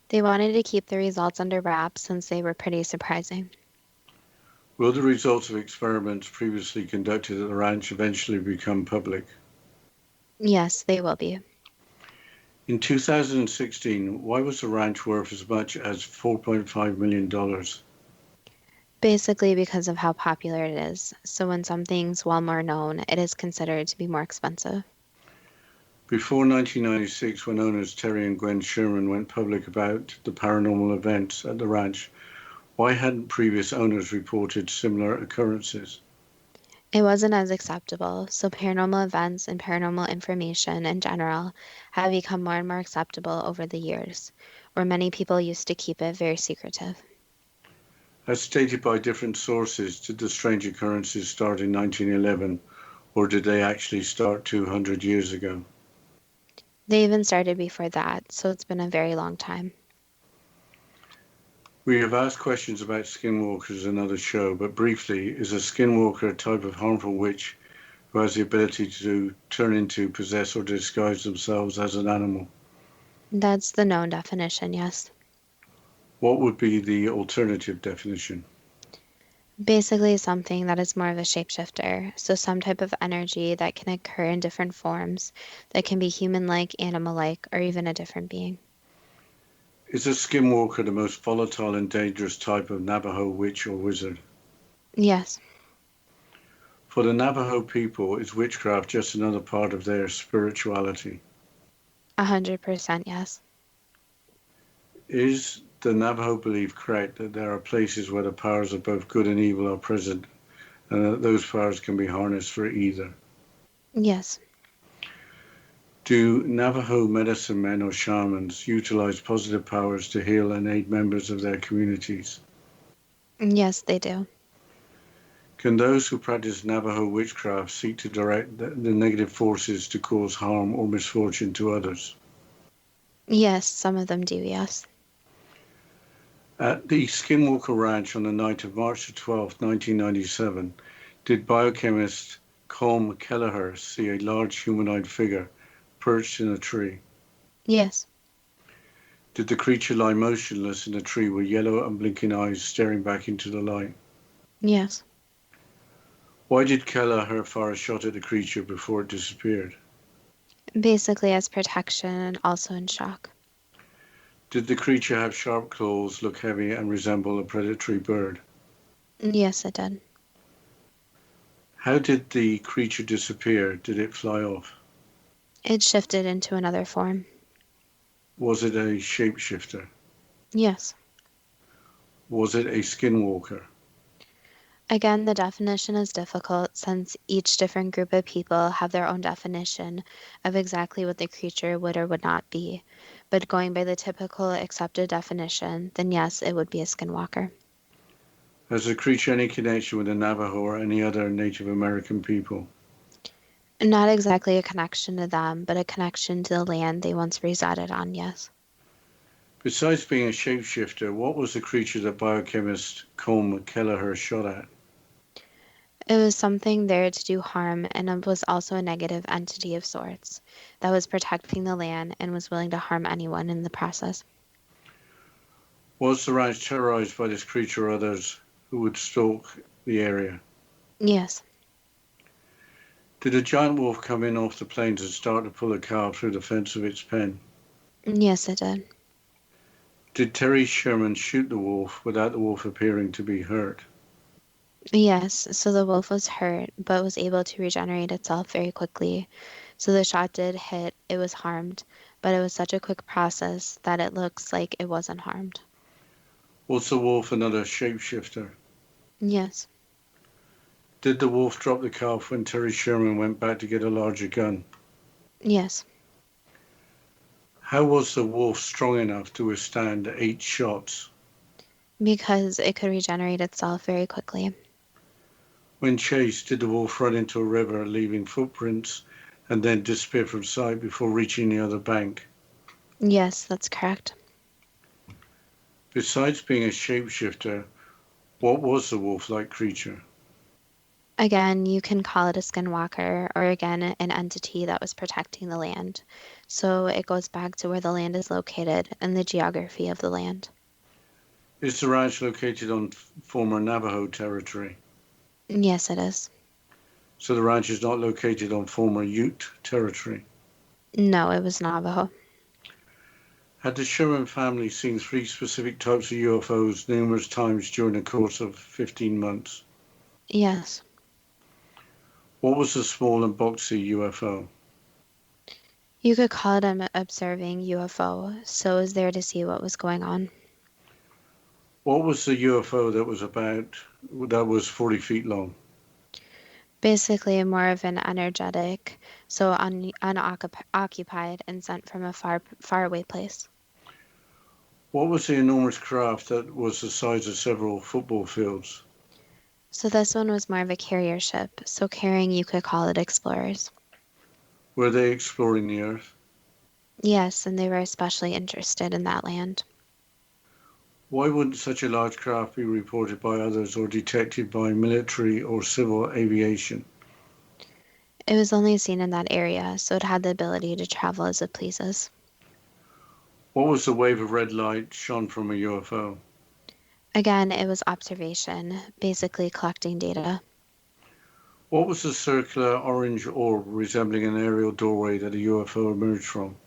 They wanted to keep the results under wraps since they were pretty surprising. Will the results of experiments previously conducted at the ranch eventually become public? Yes, they will be. In 2016, why was the ranch worth as much as $4.5 million? Basically because of how popular it is. So when something's well more known, it is considered to be more expensive. Before 1996, when owners Terry and Gwen Sherman went public about the paranormal events at the ranch, why hadn't previous owners reported similar occurrences? It wasn't as acceptable, so paranormal events and paranormal information in general have become more and more acceptable over the years, where many people used to keep it very secretive. As stated by different sources, did the strange occurrences start in 1911, or did they actually start 200 years ago? They even started before that, so it's been a very long time. We have asked questions about skinwalkers in another show, but briefly, is a skinwalker a type of harmful witch who has the ability to turn into, possess, or disguise themselves as an animal? That's the known definition, yes. What would be the alternative definition? Basically something that is more of a shapeshifter, so some type of energy that can occur in different forms that can be human-like, animal-like, or even a different being. Is a skinwalker the most volatile and dangerous type of Navajo witch or wizard? Yes. For the Navajo people, is witchcraft just another part of their spirituality? 100% yes. Is the Navajo belief correct that there are places where the powers of both good and evil are present and that those powers can be harnessed for either? Yes. Do Navajo medicine men or shamans utilize positive powers to heal and aid members of their communities? Yes, they do. Can those who practice Navajo witchcraft seek to direct the negative forces to cause harm or misfortune to others? Yes, some of them do, yes. At the Skinwalker Ranch on the night of March 12, 1997, did biochemist Colm Kelleher see a large humanoid figure perched in a tree? Yes. Did the creature lie motionless in a tree with yellow and blinking eyes staring back into the light? Yes. Why did Kelleher fire a shot at the creature before it disappeared? Basically as protection and also in shock. Did the creature have sharp claws, look heavy, and resemble a predatory bird? Yes, it did. How did the creature disappear? Did it fly off? It shifted into another form. Was it a shapeshifter? Yes. Was it a skinwalker? Again, the definition is difficult since each different group of people have their own definition of exactly what the creature would or would not be. But going by the typical accepted definition, then yes, it would be a skinwalker. Has the creature any connection with the Navajo or any other Native American people? Not exactly a connection to them, but a connection to the land they once resided on, yes. Besides being a shapeshifter, what was the creature that biochemist Colm Kelleher shot at? It was something there to do harm, and it was also a negative entity of sorts that was protecting the land and was willing to harm anyone in the process. Was the ranch terrorized by this creature or others who would stalk the area? Yes. Did a giant wolf come in off the plains and start to pull a cow through the fence of its pen? Yes, it did. Did Terry Sherman shoot the wolf without the wolf appearing to be hurt? Yes, so the wolf was hurt, but was able to regenerate itself very quickly. So the shot did hit, it was harmed, but it was such a quick process that it looks like it wasn't harmed. Was the wolf another shapeshifter? Yes. Did the wolf drop the calf when Terry Sherman went back to get a larger gun? Yes. How was the wolf strong enough to withstand 8 shots? Because it could regenerate itself very quickly. When chased, did the wolf run into a river, leaving footprints, and then disappear from sight before reaching the other bank? Yes, that's correct. Besides being a shapeshifter, what was the wolf-like creature? Again, you can call it a skinwalker, or again, an entity that was protecting the land. So it goes back to where the land is located and the geography of the land. Is the ranch located on former Navajo territory? Yes, it is. So the ranch is not located on former Ute territory? No, it was Navajo. Had the Sherman family seen 3 specific types of UFOs numerous times during the course of 15 months? Yes. What was the small and boxy UFO? You could call it an observing UFO, so it was there to see what was going on. What was the UFO that was 40 feet long? Basically, more of an energetic, so unoccupied and sent from a far away place. What was the enormous craft that was the size of several football fields? So this one was more of a carrier ship, so carrying you could call it explorers. Were they exploring the Earth? Yes, and they were especially interested in that land. Why wouldn't such a large craft be reported by others or detected by military or civil aviation? It was only seen in that area, so it had the ability to travel as it pleases. What was the wave of red light shone from a UFO? Again, it was observation, basically collecting data. What was the circular orange orb resembling an aerial doorway that a UFO emerged from?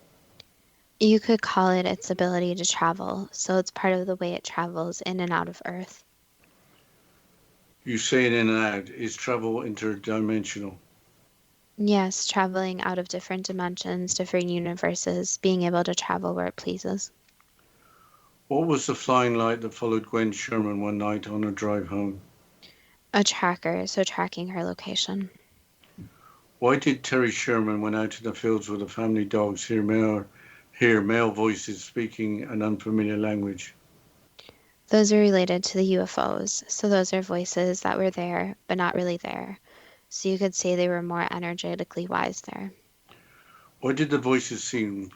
You could call it its ability to travel, so it's part of the way it travels in and out of Earth. You say it in and out. Is travel interdimensional? Yes, traveling out of different dimensions, different universes, being able to travel where it pleases. What was the flying light that followed Gwen Sherman one night on her drive home? A tracker, so tracking her location. Why did Terry Sherman, when out in the fields with the family dogs, hear male voices speaking an unfamiliar language? Those are related to the UFOs, so those are voices that were there, but not really there. So you could say they were more energetically wise there. Why did the voices seem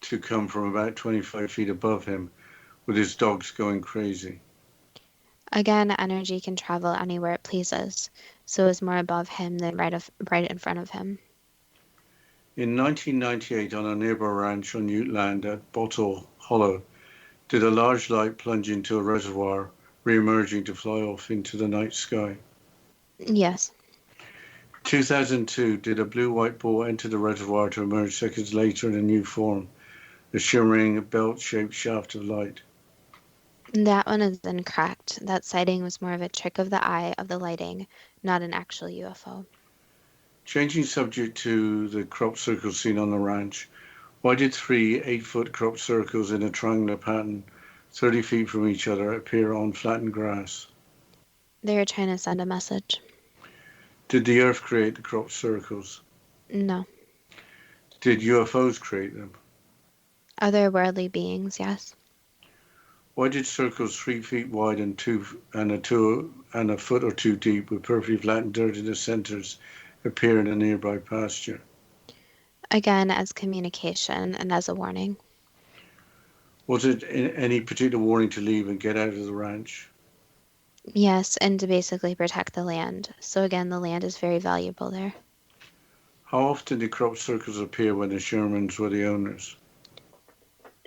to come from about 25 feet above him, with his dogs going crazy? Again, energy can travel anywhere it pleases, so it's more above him than right in front of him. In 1998, on a nearby ranch on Ute land at Bottle Hollow, did a large light plunge into a reservoir, re-emerging to fly off into the night sky? Yes. 2002, did a blue-white ball enter the reservoir to emerge seconds later in a new form, a shimmering belt-shaped shaft of light? That one is incorrect. That sighting was more of a trick of the eye of the lighting, not an actual UFO. Changing subject to the crop circles seen on the ranch, why did 3 8-foot crop circles in a triangular pattern, 30 feet from each other, appear on flattened grass? They were trying to send a message. Did the Earth create the crop circles? No. Did UFOs create them? Otherworldly beings, yes. Why did circles 3 feet wide and a foot or two deep with perfectly flattened dirt in the centers appear in a nearby pasture? Again, as communication and as a warning. Was it any particular warning to leave and get out of the ranch? Yes, and to basically protect the land. So again, the land is very valuable there. How often did crop circles appear when the Shermans were the owners?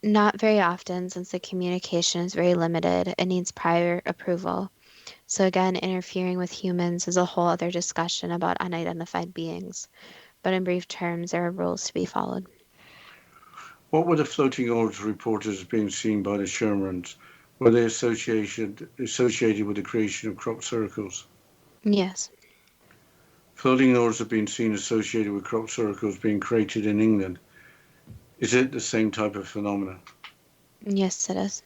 Not very often, since the communication is very limited. It needs prior approval. So again, interfering with humans is a whole other discussion about unidentified beings. But in brief terms, there are rules to be followed. What were the floating orbs reported as being seen by the Shermans? Were they associated with the creation of crop circles? Yes. Floating orbs have been seen associated with crop circles being created in England. Is it the same type of phenomenon? Yes, it is.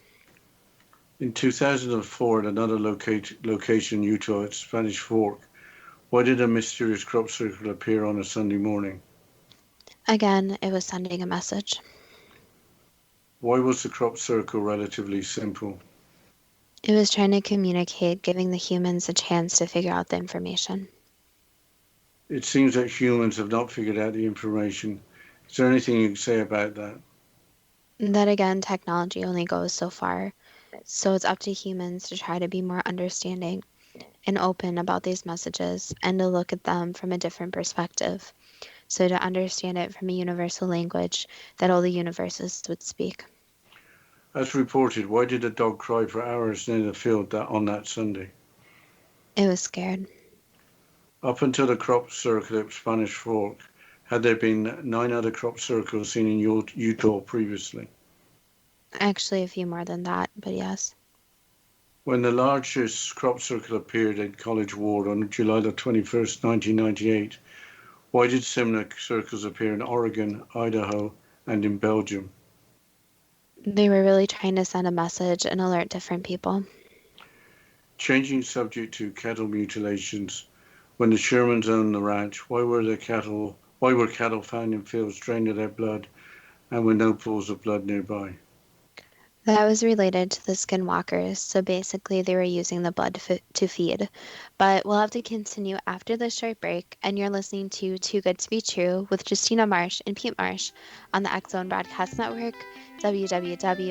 In 2004, at another location in Utah at Spanish Fork, why did a mysterious crop circle appear on a Sunday morning? Again, it was sending a message. Why was the crop circle relatively simple? It was trying to communicate, giving the humans a chance to figure out the information. It seems that humans have not figured out the information. Is there anything you can say about that? That again, technology only goes so far. So it's up to humans to try to be more understanding and open about these messages and to look at them from a different perspective. So to understand it from a universal language that all the universes would speak. As reported, why did a dog cry for hours near the field on that Sunday? It was scared. Up until the crop circle at Spanish Fork, had there been 9 other crop circles seen in Utah previously? Actually, a few more than that, but yes. When the largest crop circle appeared in College Ward on July the 21st, 1998, why did similar circles appear in Oregon, Idaho, and in Belgium? They were really trying to send a message and alert different people. Changing subject to cattle mutilations, when the Shermans owned the ranch, why were cattle found in fields drained of their blood and with no pools of blood nearby? That was related to the skinwalkers, so basically they were using the blood to feed. But we'll have to continue after this short break, and you're listening to Too Good to Be True with Justina Marsh and Pete Marsh on the X Zone Broadcast Network, www.xzbn.net.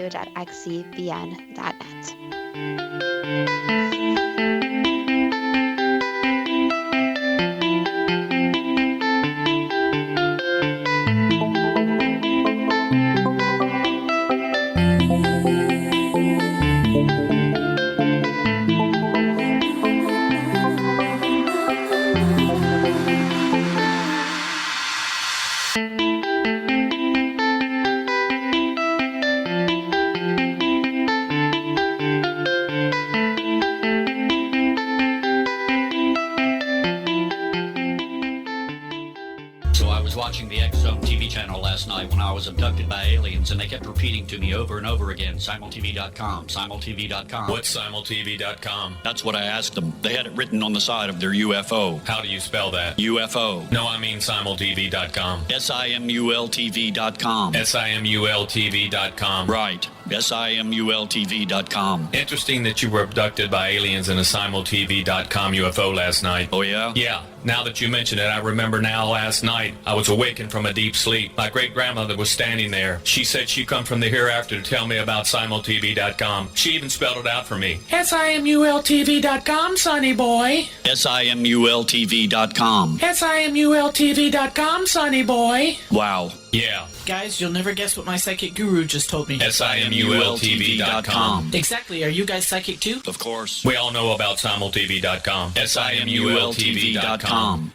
watching the X Zone TV channel last night when I was abducted by aliens, and they kept repeating to me over and over again, simultv.com, simultv.com. What's simultv.com? That's what I asked them. They had it written on the side of their UFO. How do you spell that? UFO. No, I mean simultv.com. simultv.com. simultv.com. Right. simultv.com. Interesting that you were abducted by aliens in a simultv.com UFO last night. Oh, yeah? Yeah. Now that you mention it, I remember now last night I was awakened from a deep sleep. My great-grandmother was standing there. She said she come from the hereafter to tell me about simultv.com. She even spelled it out for me. simultv.com, sonny boy. simultv.com. simultv.com, sonny boy. Wow. Yeah. Guys, you'll never guess what my psychic guru just told me. simultv.com. Exactly. Are you guys psychic too? Of course. We all know about simultv.com. simultv.com.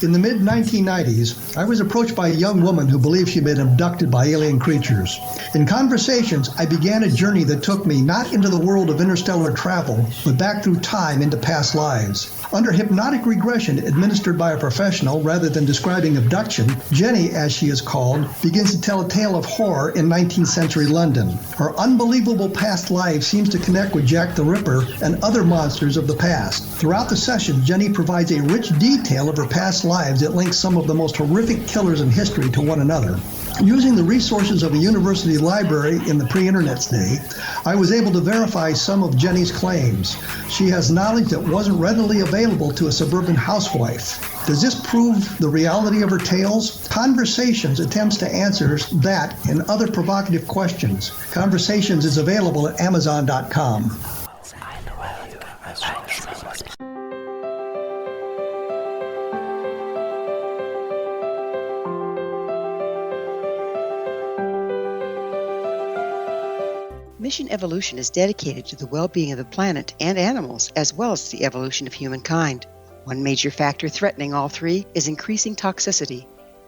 In the mid-1990s, I was approached by a young woman who believed she'd been abducted by alien creatures. In conversations, I began a journey that took me not into the world of interstellar travel, but back through time into past lives. Under hypnotic regression administered by a professional rather than describing abduction, Jenny, as she is called, begins to tell a tale of horror in 19th century London. Her unbelievable past life seems to connect with Jack the Ripper and other monsters of the past. Throughout the session, Jenny provides a rich detail of her past lives that links some of the most horrific killers in history to one another. Using the resources of a university library in the pre-internet's day, I was able to verify some of Jenny's claims. She has knowledge that wasn't readily available to a suburban housewife. Does this prove the reality of her tales? Conversations attempts to answer that and other provocative questions. Conversations is available at Amazon.com. Mission Evolution is dedicated to the well-being of the planet and animals, as well as the evolution of humankind. One major factor threatening all three is increasing toxicity.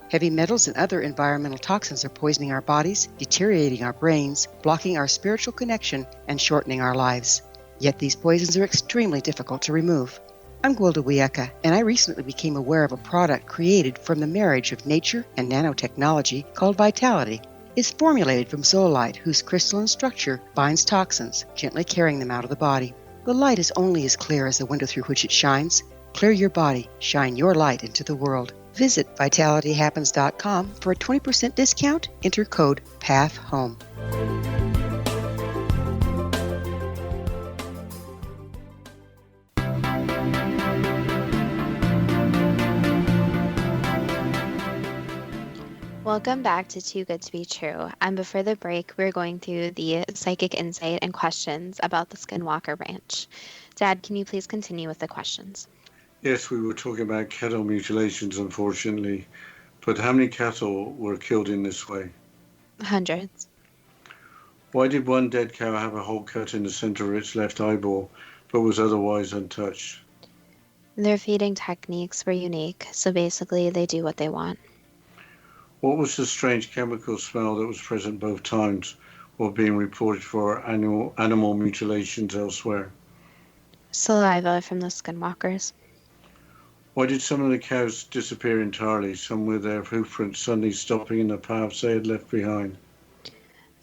Heavy metals and other environmental toxins are poisoning our bodies, deteriorating our brains, blocking our spiritual connection, and shortening our lives. Yet these poisons are extremely difficult to remove. I'm Gwilda Wiyaka, and I recently became aware of a product created from the marriage of nature and nanotechnology called Vitality. It's formulated from zoolite, whose crystalline structure binds toxins, gently carrying them out of the body. The light is only as clear as the window through which it shines. Clear your body, shine your light into the world. Visit vitalityhappens.com for a 20% discount. Enter code PATHHOME. Welcome back to Too Good to Be True. And before the break, we're going through the psychic insight and questions about the Skinwalker Ranch. Dad, can you please continue with the questions? Yes, we were talking about cattle mutilations, unfortunately. But how many cattle were killed in this way? Hundreds. Why did one dead cow have a hole cut in the center of its left eyeball, but was otherwise untouched? Their feeding techniques were unique, so basically they do what they want. What was the strange chemical smell that was present both times while being reported for animal mutilations elsewhere? Saliva from the skinwalkers. Why did some of the cows disappear entirely, some with their hoofprints suddenly stopping in the paths they had left behind?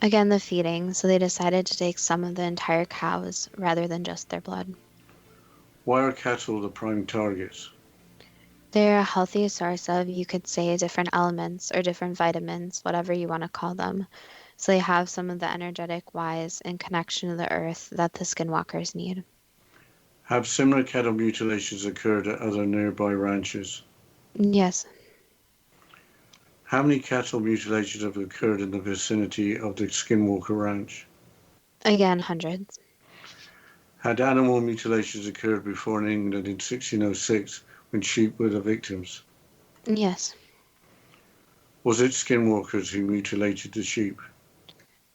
Again, the feeding, so they decided to take some of the entire cows rather than just their blood. Why are cattle the prime targets? They're a healthy source of, you could say, different elements or different vitamins, whatever you want to call them. So they have some of the energetic wise and connection to the earth that the skinwalkers need. Have similar cattle mutilations occurred at other nearby ranches? Yes. How many cattle mutilations have occurred in the vicinity of the Skinwalker Ranch? Again, hundreds. Had animal mutilations occurred before in England in 1606 when sheep were the victims? Yes. Was it skinwalkers who mutilated the sheep?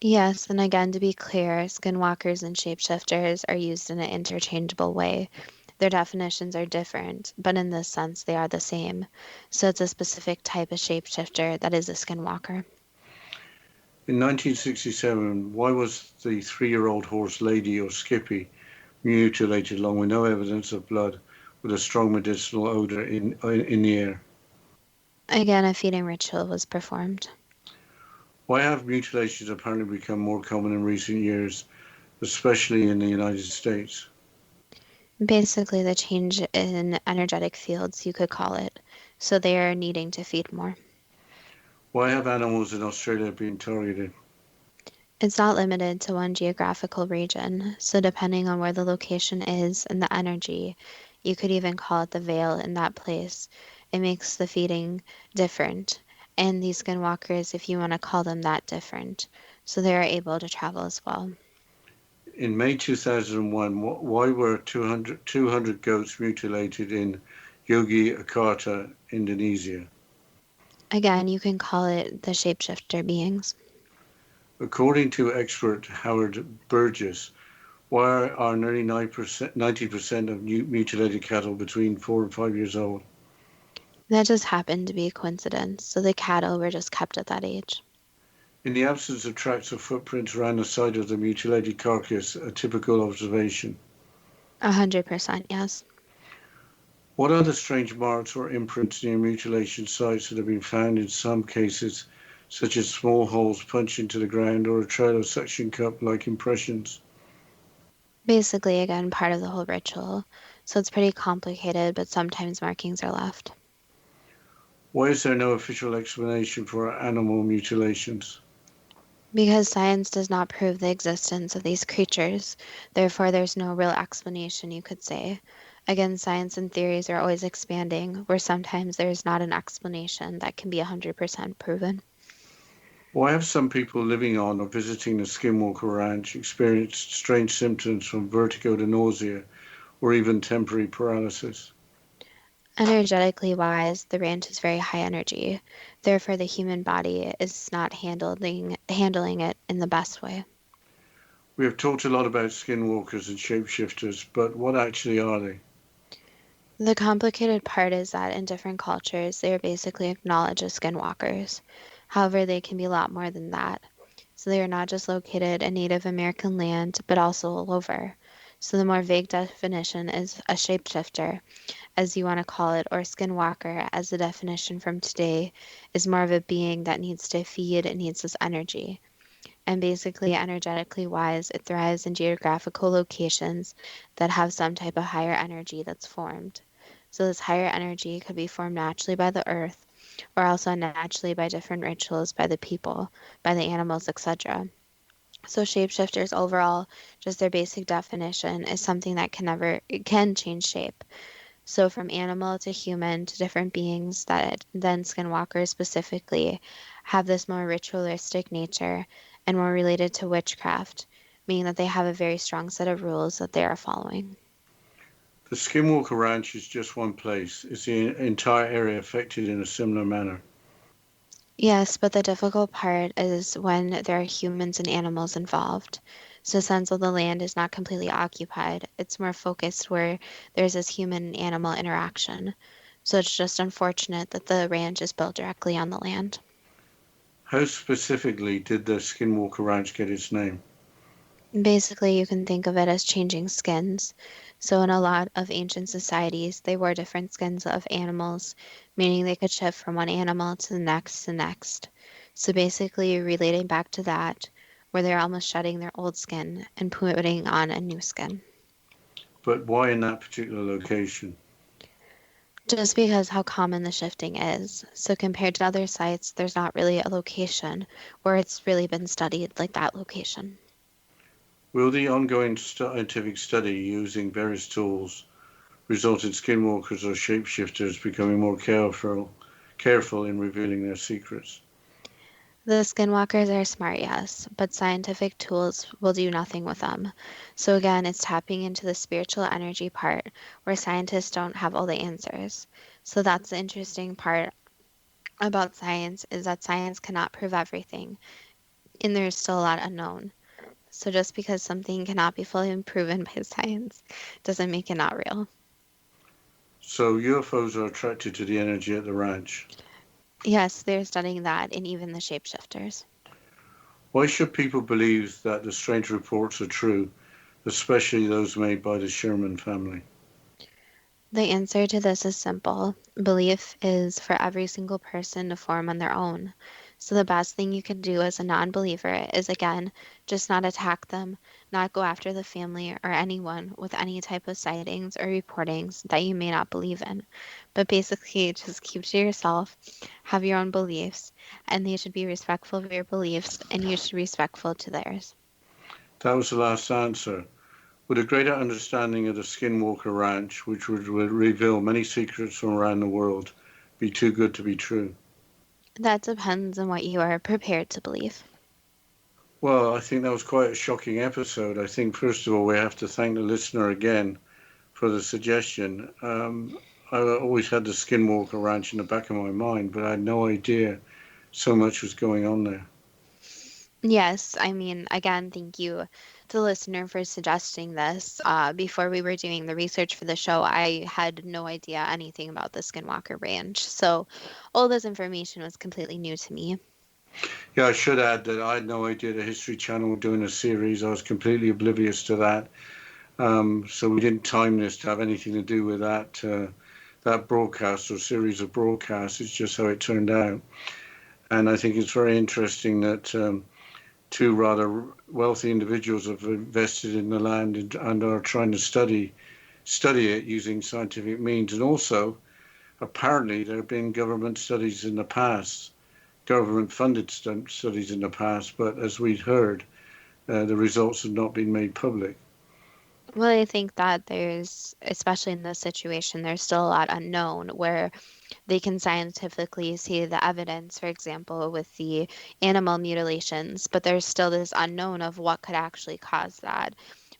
Yes, and again, to be clear, skinwalkers and shapeshifters are used in an interchangeable way. Their definitions are different, but in this sense, they are the same. So it's a specific type of shapeshifter that is a skinwalker. In 1967, why was the 3-year-old horse Lady or Skippy mutilated along with no evidence of blood with a strong medicinal odor in the air? Again, a feeding ritual was performed. Why have mutilations apparently become more common in recent years, especially in the United States? Basically, the change in energetic fields, you could call it. So they are needing to feed more. Why have animals in Australia been targeted? It's not limited to one geographical region, so depending on where the location is and the energy, you could even call it the veil in that place. It makes the feeding different, and these skinwalkers, if you want to call them that, different. So they are able to travel as well. In May 2001, why were 200 goats mutilated in Yogyakarta, Indonesia? Again, you can call it the shapeshifter beings. According to expert Howard Burgess, why are nearly 90% of mutilated cattle between 4 and 5 years old? That just happened to be a coincidence, so the cattle were just kept at that age. In the absence of tracks or footprints around the side of the mutilated carcass, a typical observation. 100%, yes. What other strange marks or imprints near mutilation sites that have been found in some cases, such as small holes punched into the ground or a trail of suction cup-like impressions? Basically, again, part of the whole ritual. So it's pretty complicated, but sometimes markings are left. Why is there no official explanation for animal mutilations? Because science does not prove the existence of these creatures, therefore there's no real explanation, you could say. Again, science and theories are always expanding, where sometimes there's not an explanation that can be 100% proven. Why have some people living on or visiting the Skinwalker Ranch experienced strange symptoms from vertigo to nausea or even temporary paralysis? Energetically wise, the ranch is very high energy. Therefore, the human body is not handling it in the best way. We have talked a lot about skinwalkers and shapeshifters, but what actually are they? The complicated part is that in different cultures, they are basically acknowledged as skinwalkers. However, they can be a lot more than that. So they are not just located in Native American land, but also all over. So the more vague definition is a shapeshifter, as you want to call it, or skinwalker, as the definition from today, is more of a being that needs to feed and needs this energy. And basically, energetically wise, it thrives in geographical locations that have some type of higher energy that's formed. So this higher energy could be formed naturally by the earth, or also naturally by different rituals by the people, by the animals, etc. So shapeshifters overall, just their basic definition is something that can change shape. So from animal to human to different beings that then skinwalkers specifically have this more ritualistic nature and more related to witchcraft, meaning that they have a very strong set of rules that they are following. The Skinwalker Ranch is just one place. Is the entire area affected in a similar manner? Yes, but the difficult part is when there are humans and animals involved. So since the land is not completely occupied, it's more focused where there's this human and animal interaction. So it's just unfortunate that the ranch is built directly on the land. How specifically did the Skinwalker Ranch get its name? Basically, you can think of it as changing skins. So in a lot of ancient societies, they wore different skins of animals, meaning they could shift from one animal to the next. So basically, relating back to that, where they're almost shedding their old skin and putting on a new skin. But why in that particular location? Just because how common the shifting is. So compared to other sites, there's not really a location where it's really been studied like that location. Will the ongoing scientific study using various tools result in skinwalkers or shapeshifters becoming more careful in revealing their secrets? The skinwalkers are smart, yes, but scientific tools will do nothing with them. So again, it's tapping into the spiritual energy part where scientists don't have all the answers. So that's the interesting part about science, is that science cannot prove everything, and there's still a lot unknown. So just because something cannot be fully proven by science doesn't make it not real. So UFOs are attracted to the energy at the ranch? Yes, they're studying that, and even the shapeshifters. Why should people believe that the strange reports are true, especially those made by the Sherman family? The answer to this is simple. Belief is for every single person to form on their own. So the best thing you can do as a non-believer is, again, just not attack them, not go after the family or anyone with any type of sightings or reportings that you may not believe in. But basically, just keep to yourself, have your own beliefs, and they should be respectful of your beliefs, and you should be respectful to theirs. That was the last answer. Would a greater understanding of the Skinwalker Ranch, which would reveal many secrets from around the world, be too good to be true? That depends on what you are prepared to believe. Well, I think that was quite a shocking episode. I think, first of all, we have to thank the listener again for the suggestion. I always had the Skinwalker Ranch in the back of my mind, but I had no idea so much was going on there. Yes, I mean, again, thank you to the listener for suggesting this. Before we were doing the research for the show, I had no idea anything about the Skinwalker Ranch. So all this information was completely new to me. Yeah, I should add that I had no idea the History Channel were doing a series. I was completely oblivious to that. So we didn't time this to have anything to do with that broadcast or series of broadcasts. It's just how it turned out. And I think it's very interesting that two rather wealthy individuals have invested in the land and are trying to study it using scientific means. And also, apparently, there have been government studies in the past, government-funded studies in the past, but as we'd heard, the results have not been made public. Well, I think that there's, especially in this situation, there's still a lot unknown where they can scientifically see the evidence, for example, with the animal mutilations, but there's still this unknown of what could actually cause that.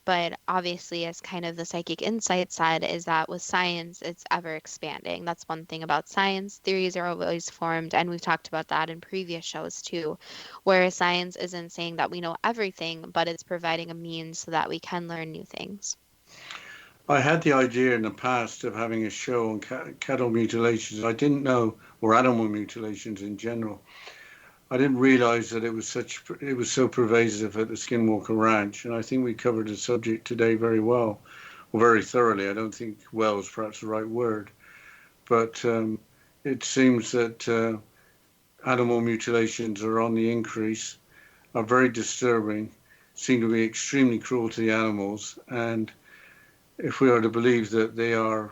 But obviously, as kind of the psychic insight said, is that with science, it's ever expanding. That's one thing about science. Theories are always formed, and we've talked about that in previous shows too, where science isn't saying that we know everything, but it's providing a means so that we can learn new things. I had the idea in the past of having a show on cattle mutilations. I didn't know, or animal mutilations in general. I didn't realize that it was so pervasive at the Skinwalker Ranch, and I think we covered the subject today very well, or very thoroughly. I don't think well is perhaps the right word, but it seems that animal mutilations are on the increase, are very disturbing, seem to be extremely cruel to the animals, and if we are to believe that they are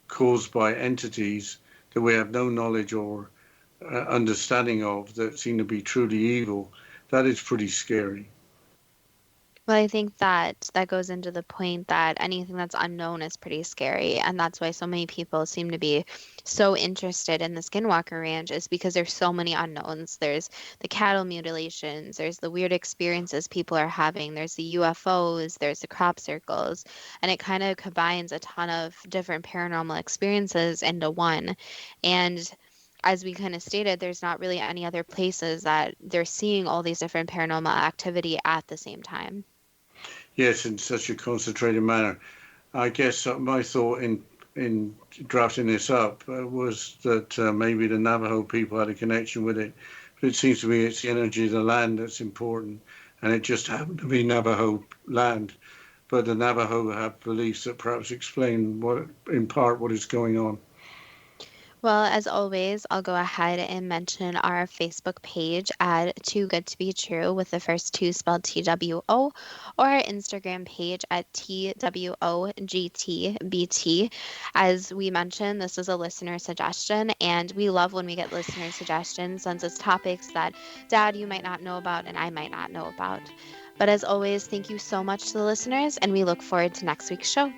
caused by entities that we have no knowledge or understanding of that seem to be truly evil, that is pretty scary. Well, I think that goes into the point that anything that's unknown is pretty scary. And that's why so many people seem to be so interested in the Skinwalker Ranch, is because there's so many unknowns. There's the cattle mutilations, there's the weird experiences people are having, there's the UFOs, there's the crop circles, and it kind of combines a ton of different paranormal experiences into one. And as we kind of stated, there's not really any other places that they're seeing all these different paranormal activity at the same time. Yes, in such a concentrated manner. I guess my thought in drafting this up was that maybe the Navajo people had a connection with it, but it seems to me it's the energy of the land that's important, and it just happened to be Navajo land. But the Navajo have beliefs that perhaps explain in part what is going on. Well, as always, I'll go ahead and mention our Facebook page at Too Good to Be True, with the first two spelled TWO, or our Instagram page at TWOGTBT. As we mentioned, this is a listener suggestion, and we love when we get listener suggestions, since it's topics that Dad, you might not know about, and I might not know about. But as always, thank you so much to the listeners, and we look forward to next week's show.